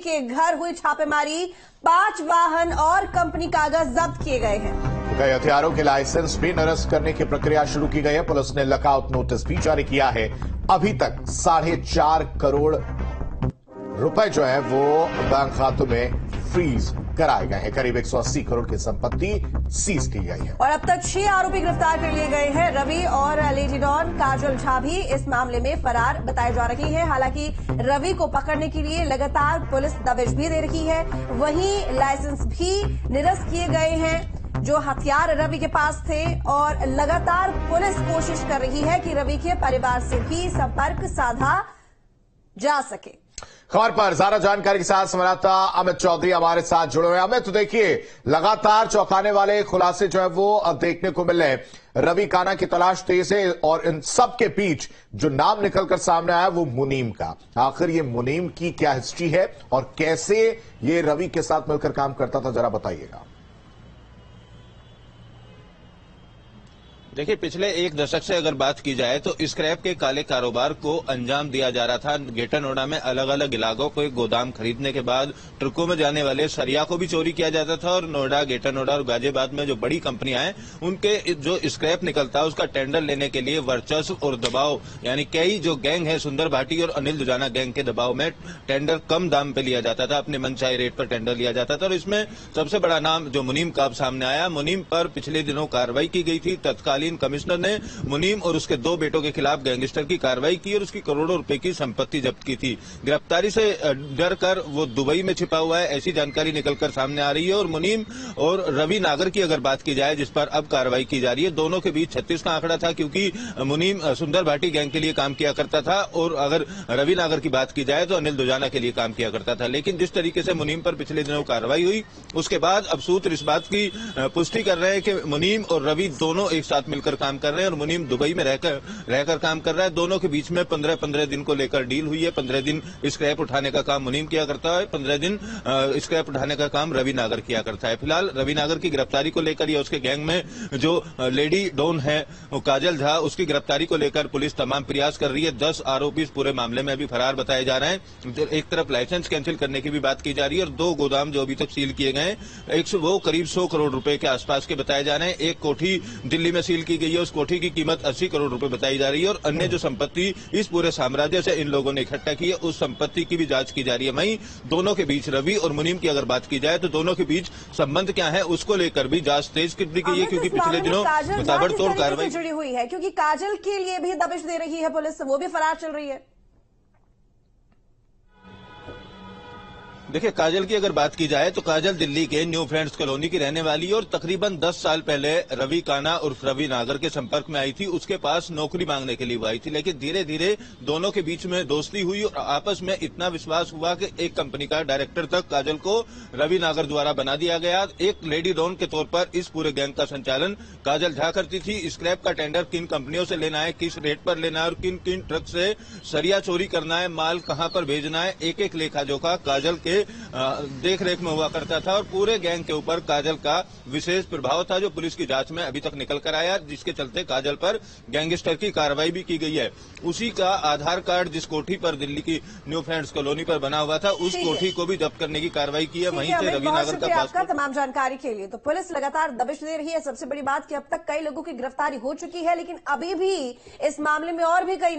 के घर हुई छापेमारी, 5 वाहन और कंपनी कागज जब्त किए गए हैं। कई हथियारों के लाइसेंस भी निरस्त करने की प्रक्रिया शुरू की गई है। पुलिस ने लकआउट नोटिस भी जारी किया है। अभी तक 4.5 करोड़ रुपए जो है वो बैंक खातों में फ्रीज कराए गए हैं। करीब 180 करोड़ की संपत्ति सीज की गई है और अब तक 6 आरोपी गिरफ्तार कर लिए गए हैं। रवि और लेडी डॉन काजल झा भी इस मामले में फरार बताई जा रही है। हालांकि रवि को पकड़ने के लिए लगातार पुलिस दबिश भी दे रही है। वहीं लाइसेंस भी निरस्त किए गए हैं जो हथियार रवि के पास थे, और लगातार पुलिस कोशिश कर रही है कि रवि के परिवार से भी संपर्क साधा जा सके। खबर पर ज्यादा जानकारी के साथ संवाददाता अमित चौधरी हमारे साथ जुड़े हुए हैं। अमित, तो देखिए लगातार चौंकाने वाले खुलासे जो है वो देखने को मिल रहे हैं। रवि काना की तलाश तेज है और इन सब के बीच जो नाम निकलकर सामने आया वो मुनीम का। आखिर ये मुनीम की क्या हिस्ट्री है और कैसे ये रवि के साथ मिलकर काम करता था, जरा बताइएगा। देखिए, पिछले 1 दशक से अगर बात की जाए तो स्क्रैप के काले कारोबार को अंजाम दिया जा रहा था। ग्रेटर नोएडा में अलग अलग इलाकों को एक गोदाम खरीदने के बाद ट्रकों में जाने वाले सरिया को भी चोरी किया जाता था और नोएडा, ग्रेटर नोएडा और गाजियाबाद में जो बड़ी कंपनियां हैं उनके जो स्क्रैप निकलता है उसका टेंडर लेने के लिए वर्चस्व और दबाव, यानी कई जो गैंग है, सुंदर भाटी और अनिल दुजाना गैंग के दबाव में टेंडर कम दाम पे लिया जाता था, अपने मनचाही रेट पर टेंडर लिया जाता था। और इसमें सबसे बड़ा नाम जो मुनीम का सामने आया। मुनीम पर पिछले दिनों कार्रवाई की गई थी। तत्कालीन कमिश्नर ने मुनीम और उसके 2 बेटों के खिलाफ गैंगस्टर की कार्रवाई की और उसकी करोड़ों रुपए की संपत्ति जब्त की थी। गिरफ्तारी से डर कर वो दुबई में छिपा हुआ है, ऐसी जानकारी निकलकर सामने आ रही है। और मुनीम और रवि नागर की अगर बात की जाए, जिस पर अब कार्रवाई की जा रही है, दोनों के बीच 36 का आंकड़ा था, क्योंकि मुनीम सुंदर भाटी गैंग के लिए काम किया करता था और अगर रवि नागर की बात की जाए तो अनिल दुजाना के लिए काम किया करता था। लेकिन जिस तरीके से मुनीम पर पिछले दिनों कार्रवाई हुई उसके बाद अब सूत्र इस बात की पुष्टि कर रहे हैं कि मुनीम और रवि दोनों एक साथ मिलकर काम कर रहे हैं और मुनीम दुबई में रहकर काम कर रहा है। दोनों के बीच में 15-15 दिन को लेकर डील हुई है। 15 दिन स्क्रैप उठाने का काम मुनीम किया करता है, 15 दिन स्क्रैप उठाने का काम रवि नागर किया करता है। फिलहाल रवि नागर की गिरफ्तारी को लेकर या उसके गैंग में जो लेडी डॉन है वो काजल झा, उसकी गिरफ्तारी को लेकर पुलिस तमाम प्रयास कर रही है। 10 आरोपी इस पूरे मामले में अभी फरार बताए जा रहे हैं। एक तरफ लाइसेंस कैंसिल करने की भी बात की जा रही है और 2 गोदाम जो अभी तक सील किए गए हैं वो करीब 100 करोड़ रुपए के आसपास के बताए जा रहे हैं। एक कोठी दिल्ली में सील की गई है, उस कोठी की कीमत 80 करोड़ रुपए बताई जा रही है और अन्य जो संपत्ति इस पूरे साम्राज्य से इन लोगों ने इकट्ठा की है उस संपत्ति की भी जांच की जा रही है। वहीं दोनों के बीच, रवि और मुनीम की अगर बात की जाए तो दोनों के बीच संबंध क्या है उसको लेकर भी जांच तेज कर दी गई है, क्योंकि पिछले दिनों ताबड़तोड़ कार्रवाई जुड़ी हुई है, क्योंकि काजल के लिए भी दबिश दे रही है पुलिस, वो भी फरार चल रही है। देखिए, काजल की अगर बात की जाए तो काजल दिल्ली के न्यू फ्रेंड्स कॉलोनी की रहने वाली और तकरीबन 10 साल पहले रवि काना और रवि नागर के संपर्क में आई थी। उसके पास नौकरी मांगने के लिए वो आई थी, लेकिन धीरे धीरे दोनों के बीच में दोस्ती हुई और आपस में इतना विश्वास हुआ कि एक कंपनी का डायरेक्टर तक काजल को रवि नागर द्वारा बना दिया गया। एक लेडी डॉन के तौर पर इस पूरे गैंग का संचालन काजल झा करती थी। स्क्रैप का टेंडर किन कंपनियों से लेना है, किस रेट पर लेना है और किन किन ट्रक से सरिया चोरी करना है, माल कहां पर भेजना है, एक एक लेखा जोखा काजल के देख रेख में हुआ करता था और पूरे गैंग के ऊपर काजल का विशेष प्रभाव था, जो पुलिस की जांच में अभी तक निकल कर आया, जिसके चलते काजल पर गैंगस्टर की कार्रवाई भी की गई है। उसी का आधार कार्ड जिस कोठी पर दिल्ली की न्यू फ्रेंड्स कॉलोनी पर बना हुआ था उस कोठी को भी जब्त करने की कार्रवाई की है। वहीं से रवि नागर का आपका तमाम जानकारी के लिए। तो पुलिस लगातार दबिश दे रही है। सबसे बड़ी बात कि अब तक कई लोगों की गिरफ्तारी हो चुकी है, लेकिन अभी भी इस मामले में और भी कई